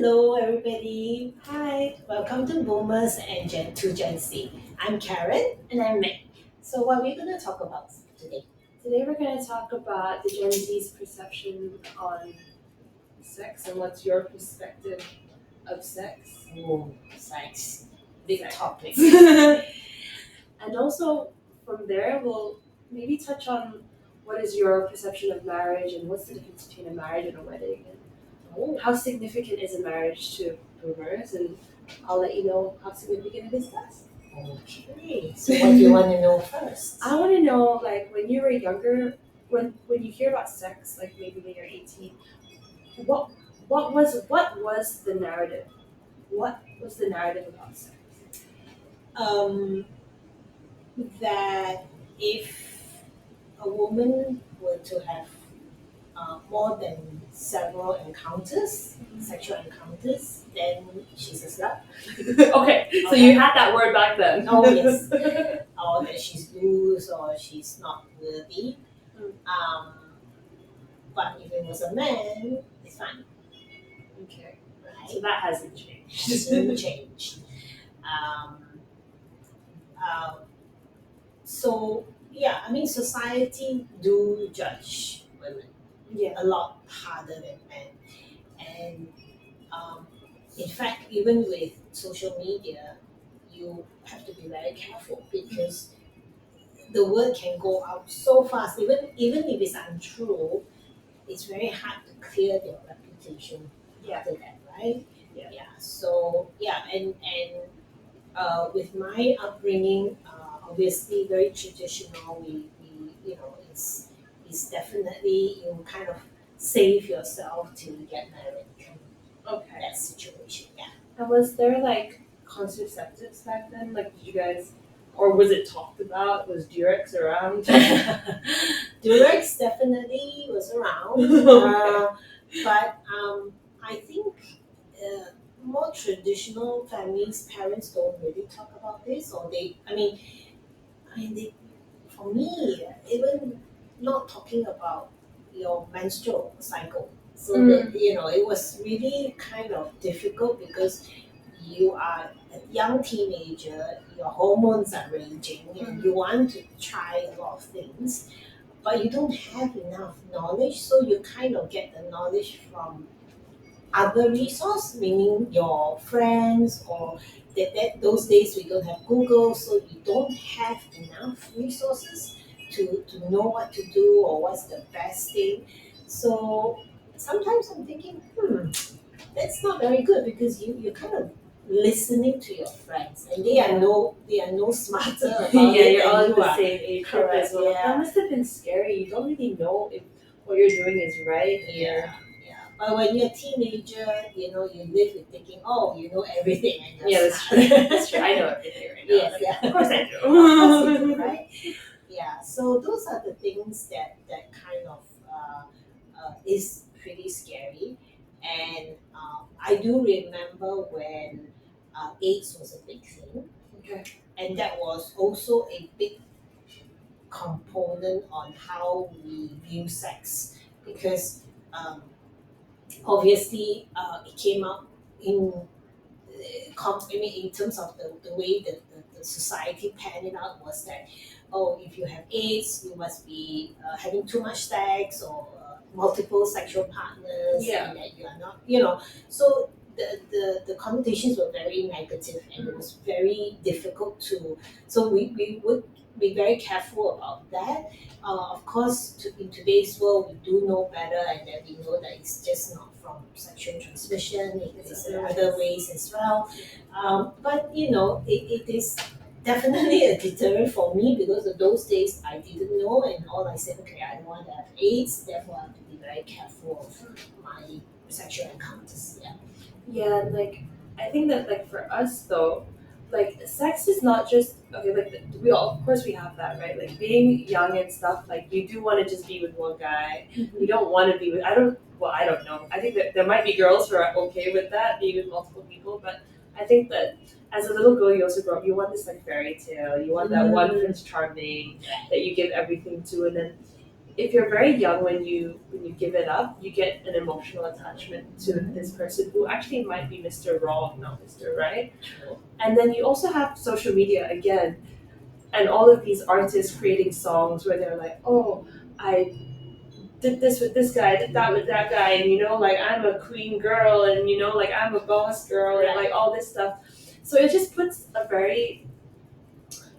Hello, everybody. Hi, Welcome to Boomers and Gen Z. I'm Karen. and I'm Meg. So, what are we going to talk about today? Today we're going to talk about the Gen Z's perception on sex and what's your perspective of sex. Oh, sex. Big Sex. topic. And also from there we'll maybe touch on what is your perception of marriage and what's the difference between a marriage and a wedding and how significant is a marriage to boomers, and I'll let you know how significant it is to us. Okay. So, what do you want to know first? I want to know, like, when you were younger, when you hear about sex, like maybe when you're 18, what was the narrative? What was the narrative about sex? That if a woman were to have more than several encounters, sexual encounters, then she's a slut. Okay, so you had that word back then. Oh, yes. Or that she's loose or she's not worthy. But if it was a man, it's fine. Okay, Right? so that hasn't changed. Hasn't changed. Um, so yeah, I mean, society do judge women Yeah. a lot harder than men, and in fact, even with social media, you have to be very careful because the word can go out so fast. Even if it's untrue, it's very hard to clear your reputation after that, right? Yeah. So yeah, and with my upbringing, obviously very traditional. We it's definitely you kind of save yourself till you get married. Okay. That situation, yeah. And was there like contraceptives back then? Like, did you guys, or was it talked about? Was Durex around? Durex definitely was around, but I think more traditional families, parents don't really talk about this, or they, for me, even not talking about your menstrual cycle. So that it was really kind of difficult because you are a young teenager, your hormones are raging, and you want to try a lot of things, but you don't have enough knowledge, so you kind of get the knowledge from other resource, meaning your friends or those days we don't have Google, so you don't have enough resources to know what to do or what's the best thing. So sometimes I'm thinking, that's not very good because you're kind of listening to your friends and they are no smarter about it You're than all in you the are. same age group Correct, as well. That must have been scary. You don't really know if what you're doing is right. Yeah. But when you're a teenager, you live with thinking, oh, you know everything. And you're that's smart. true. That's true. I know everything right now. Yes, yeah. Of course I Of course you do, right? Yeah. So those are the things that kind of is pretty scary. And I do remember when AIDS was a big thing. Okay. And that was also a big component on how we view sex because obviously it came up in in terms of the way that the society panned it out was that if you have AIDS you must be having too much sex or multiple sexual partners and that you are not so the connotations were very negative and it was very difficult so we would be very careful about that. Of course, in today's world, we do know better, and then we know that it's just not from sexual transmission. It's other ways as well. But it is definitely a deterrent for me because of those days I didn't know, and all I said, okay, I don't want to have AIDS, therefore I have to be very careful of my sexual encounters. Yeah. Yeah, like I think that like for us though, like sex is not just okay. Like we all, of course, we have that, right? Like being young and stuff. Like you do want to just be with one guy. You don't want to be with. I don't. Well, I don't know. I think that there might be girls who are okay with that, being with multiple people. But I think that as a little girl, you also grow up. You want this like fairy tale. You want that one Prince Charming that you give everything to, and then if you're very young when you give it up, you get an emotional attachment to this person who actually might be Mr. Wrong, not Mr. Right. True. And then you also have social media again, and all of these artists creating songs where they're like, oh, I did this with this guy, did that with that guy, and like I'm a queen girl, and like I'm a boss girl, and like all this stuff. So it just puts a very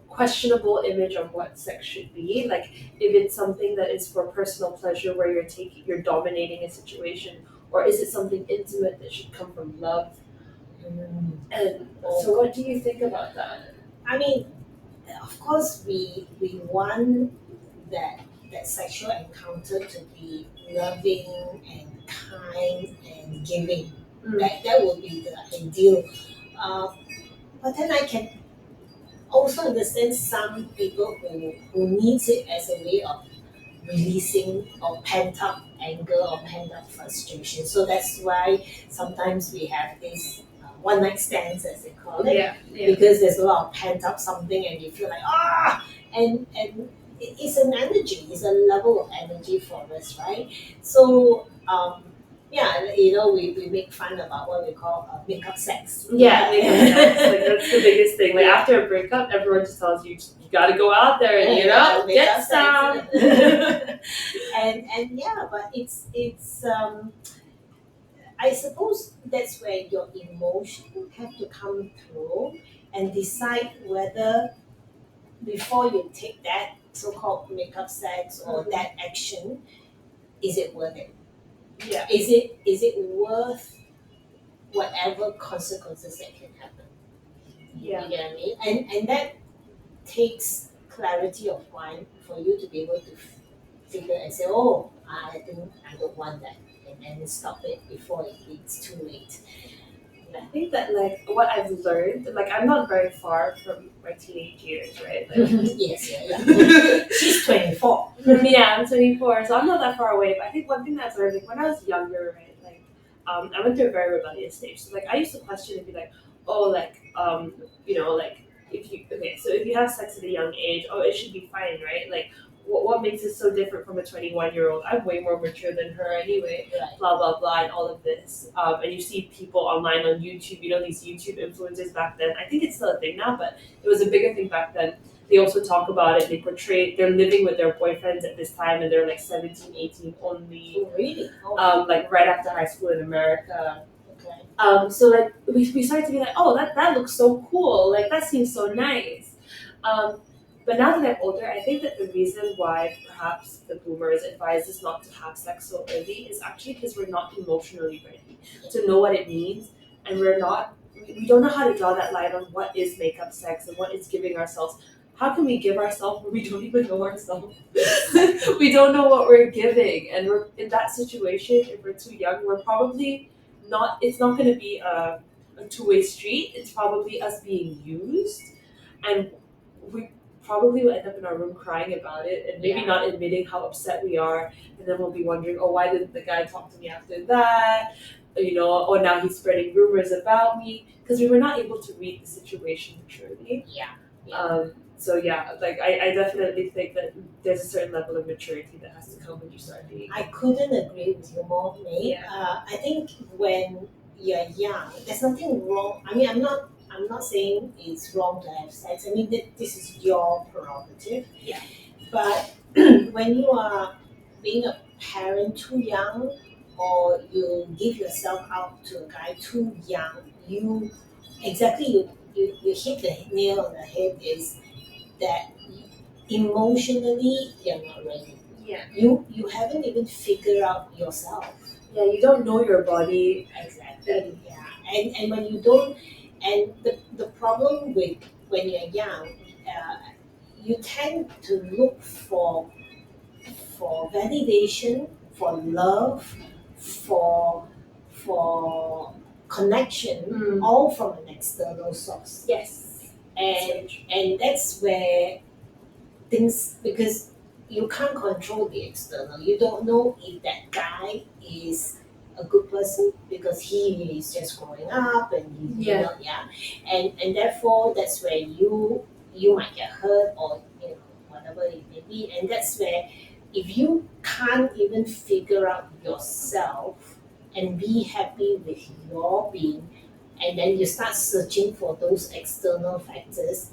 questionable image of what sex should be. Like if it's something that is for personal pleasure where you're dominating a situation, or is it something intimate that should come from love? And so what do you think about that? I mean, of course, we want that sexual encounter to be loving and kind and giving. That would be the ideal. But then I can also understand some people who needs it as a way of releasing or pent up anger or pent up frustration. So that's why sometimes we have this one night stands, as they call it, because there's a lot of pent up something, and you feel like and it's an energy, it's a level of energy for us, right? So we make fun about what we call makeup sex. Yeah, makeup sex. Like that's the biggest thing. Like after a breakup, everyone just tells you got to go out there and get some. and but it's I suppose that's where your emotion have to come through and decide whether before you take that so-called makeup sex or that action, is it worth it? Yeah. Is it worth whatever consequences that can happen? Yeah. You get what I mean? And that takes clarity of mind for you to be able to figure and say, oh, I think I don't want that, and then stop it before it's too late. I think that like what I've learned, like I'm not very far from my teenage years, right? Like, yes, yeah. She's 24. Yeah, I'm 24, so I'm not that far away. But I think one thing that's learned, like when I was younger, right, like I went through a very rebellious stage. So like I used to question and be like, oh, like like if you have sex at a young age, oh, it should be fine, right? Like what makes it so different from a 21-year-old? I'm way more mature than her anyway, blah, blah, blah, and all of this. And you see people online on YouTube, these YouTube influencers back then. I think it's still a thing now, but it was a bigger thing back then. They also talk about it. They portray they're living with their boyfriends at this time, and they're like 17, 18 only. Oh, really? Like right after high school in America. Okay. So like we started to be like, oh, that looks so cool. Like that seems so nice. But now that I'm older, I think that the reason why perhaps the boomers advise us not to have sex so early is actually because we're not emotionally ready to know what it means, and we don't know how to draw that line on what is makeup sex and what is giving ourselves. How can we give ourselves when we don't even know ourselves? We don't know what we're giving, and we're in that situation. If we're too young, we're probably not. It's not going to be a two-way street. It's probably us being used, and we probably will end up in our room crying about it and maybe not admitting how upset we are, and then we'll be wondering, oh, why didn't the guy talk to me after that? Or now he's spreading rumors about me, because we were not able to read the situation maturely. So like I definitely think that there's a certain level of maturity that has to come when you start dating. I couldn't agree with you more, mate. I think when you're young, there's nothing wrong. I mean, I'm not saying it's wrong to have sex. I mean, this is your prerogative. Yeah. But when you are being a parent too young, or you give yourself out to a guy too young, you hit the nail on the head, is that emotionally you're not ready. Yeah. You haven't even figured out yourself. Yeah, you don't know your body. Exactly. Yeah. And when you don't, and the problem with when you're young, you tend to look for validation, for love, for connection, all from an external source. Yes. And that's where things, because you can't control the external. You don't know if that guy is a good person because he is just growing up and and therefore that's where you might get hurt, or whatever it may be, and that's where if you can't even figure out yourself and be happy with your being, and then you start searching for those external factors,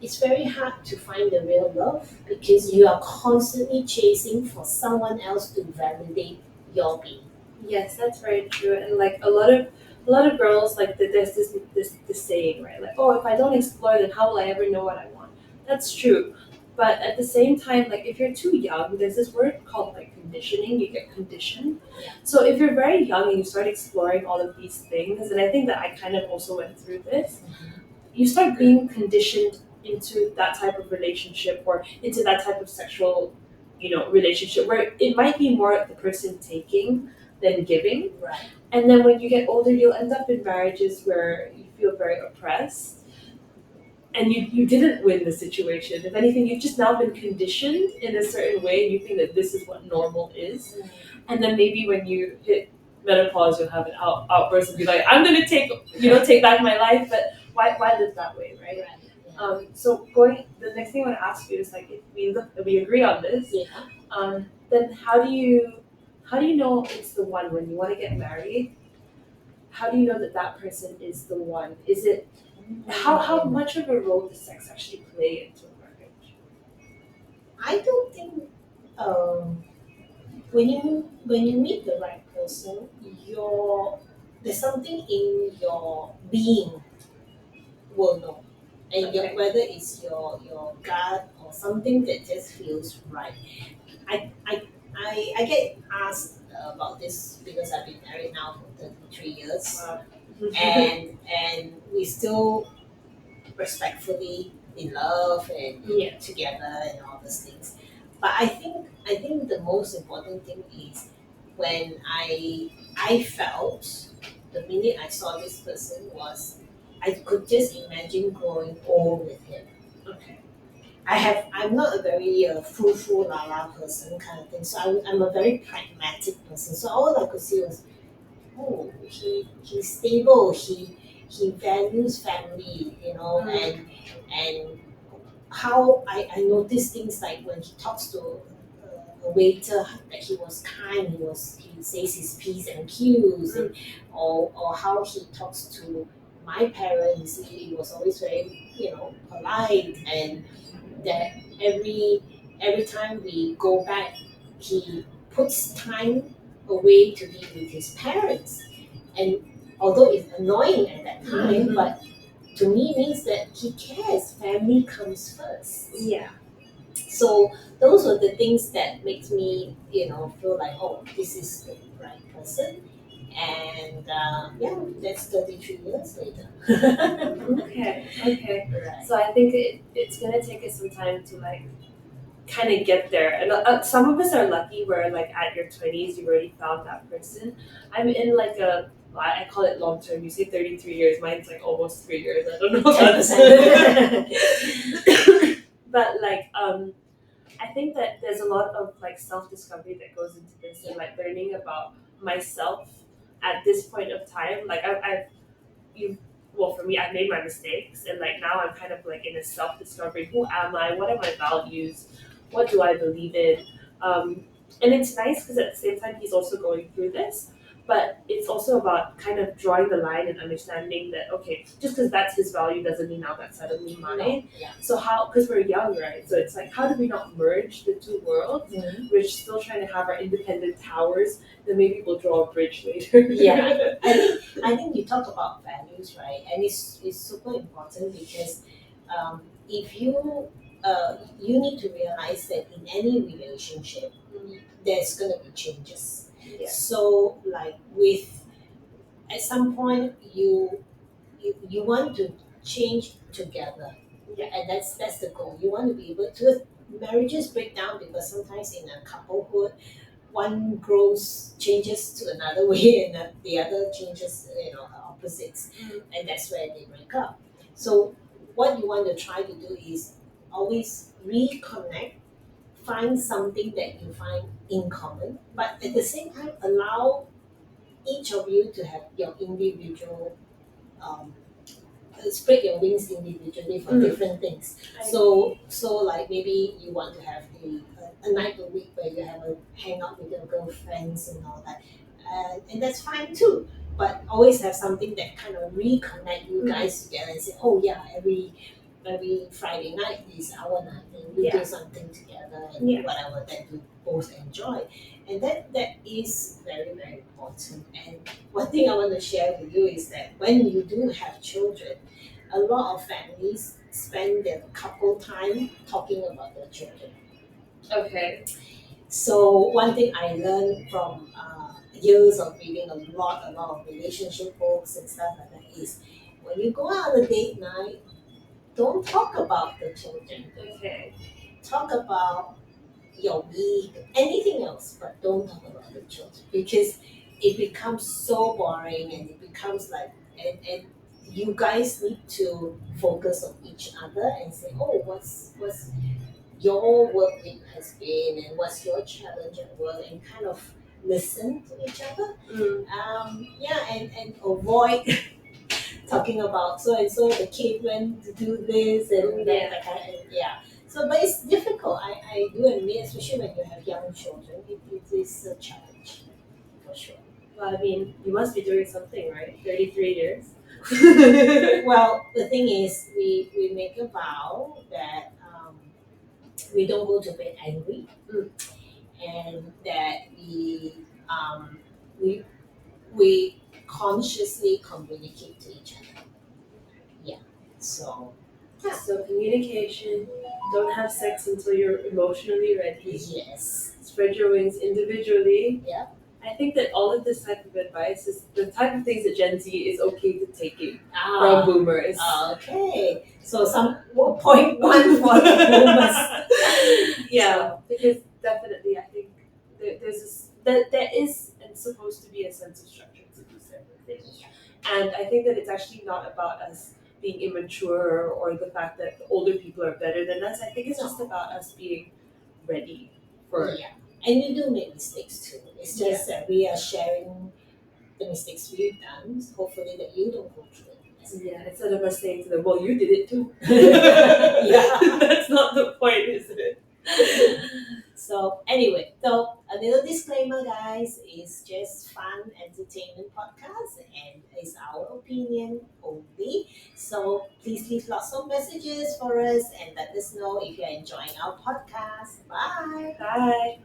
it's very hard to find the real love because you are constantly chasing for someone else to validate your being. Yes, that's very true. And like a lot of girls, like there's this saying, right? Like, oh, if I don't explore, then how will I ever know what I want? That's true. But at the same time, like if you're too young, there's this word called like conditioning. You get conditioned. Yeah. So if you're very young and you start exploring all of these things, and I think that I kind of also went through this, you start being conditioned into that type of relationship or into that type of sexual, relationship where it might be more the person taking than giving. Right. And then when you get older, you'll end up in marriages where you feel very oppressed and you didn't win the situation. If anything, you've just now been conditioned in a certain way and you think that this is what normal is. And then maybe when you hit menopause, you'll have an outburst and be like, I'm going to take back my life, but why live that way, right? So the next thing I want to ask you is like, if we agree on this, then how do you know it's the one when you want to get married? How do you know that that person is the one? Is it how much of a role does sex actually play into a marriage? I don't think when you meet the right person, there's something in your being will know, and Okay. whether it's your gut or something that just feels right. I I I get asked about this because I've been married now for 33 years, Wow. and we still respectfully in love and Yeah. together and all those things. But I think the most important thing is when I felt the minute I saw this person was I could just imagine growing old with him. Okay. I'm not a very frou la la person kind of thing. So I'm a very pragmatic person. So all I could see was, oh, he's stable. He values family, and how I noticed things like when he talks to a waiter that he was kind, he says his P's and Q's, and, or how he talks to my parents. He was always very polite, and that every time we go back, he puts time away to be with his parents, and although it's annoying at that time, but to me means that he cares. Family comes first. Yeah. So those were the things that makes me, feel like, oh, this is the right person. And that's 33 years later. Okay. Right. So I think it's gonna take us some time to like kind of get there. And some of us are lucky where like at your 20s you've already found that person. I'm in like I call it long term. You say 33 years. Mine's like almost 3 years. I don't know if that's 10%. but like I think that there's a lot of like self discovery that goes into this and like learning about myself at this point of time. Like you well for me I've made my mistakes and like now I'm kind of like in a self discovery. Who am I? What are my values? What do I believe in? And it's nice because at the same time he's also going through this, but it's also about kind of drawing the line and understanding that okay, just because that's his value doesn't mean now that's suddenly mine. Yeah. So how, because we're young, right? So it's like how do we not merge the two worlds? We're still trying to have our independent towers, then maybe we'll draw a bridge later. Yeah, I think you talk about values, right? And it's super important because if you need to realize that in any relationship, there's gonna be changes. Yeah. So like at some point you want to change together. Yeah. And that's the goal. You want to be able to marriages break down because sometimes in a couplehood one grows changes to another way and the other changes opposites, and that's where they break up. So what you want to try to do is always reconnect, find something that you find in common, but at the same time allow each of you to have your individual um, spread your wings individually for different things. So like maybe you want to have a night a week where you have a hang out with your girlfriends and all that, and that's fine too. But always have something that kind of reconnect you guys together and say, oh yeah, every Friday night is our night and we do something together and whatever that you both enjoy. And that is very, very important. And one thing I want to share with you is that when you do have children, a lot of families spend their couple time talking about their children. Okay. So one thing I learned from years of reading a lot of relationship books and stuff like that is when you go out on a date night, don't talk about the children. Okay. Talk about your week, anything else, but don't talk about the children because it becomes so boring and it becomes like and you guys need to focus on each other and say, oh, what's your work week has been and what's your challenge at work and kind of listen to each other. And avoid talking about so and so the kid went to do this and that kind of, So but it's difficult. I do admit, especially when you have young children, it is a challenge for sure. Well, I mean, you must be doing something, right? 33 years. Well, the thing is, we make a vow that we don't go to bed angry, and that we we consciously communicate to each other. Yeah. So So communication, don't have sex until you're emotionally ready. yes. Spread your wings individually. Yeah. I think that all of this type of advice is the type of things that Gen Z is okay to taking from boomers. Okay. So point one for the boomers. Yeah, because definitely I think there is and supposed to be a sense of structure to do certain things. And I think that it's actually not about us being immature or the fact that the older people are better than us. I think it's just about us being ready for it. And you do make mistakes too. It's just that we are sharing the mistakes we've done, hopefully that you don't go through it. Yeah, instead of us saying to them, well, you did it too. Yeah. That's not the point, is it? So anyway, so a little disclaimer, guys, is just fun entertainment podcast and is our opinion only. So please leave lots of messages for us and let us know if you're enjoying our podcast. Bye. Bye.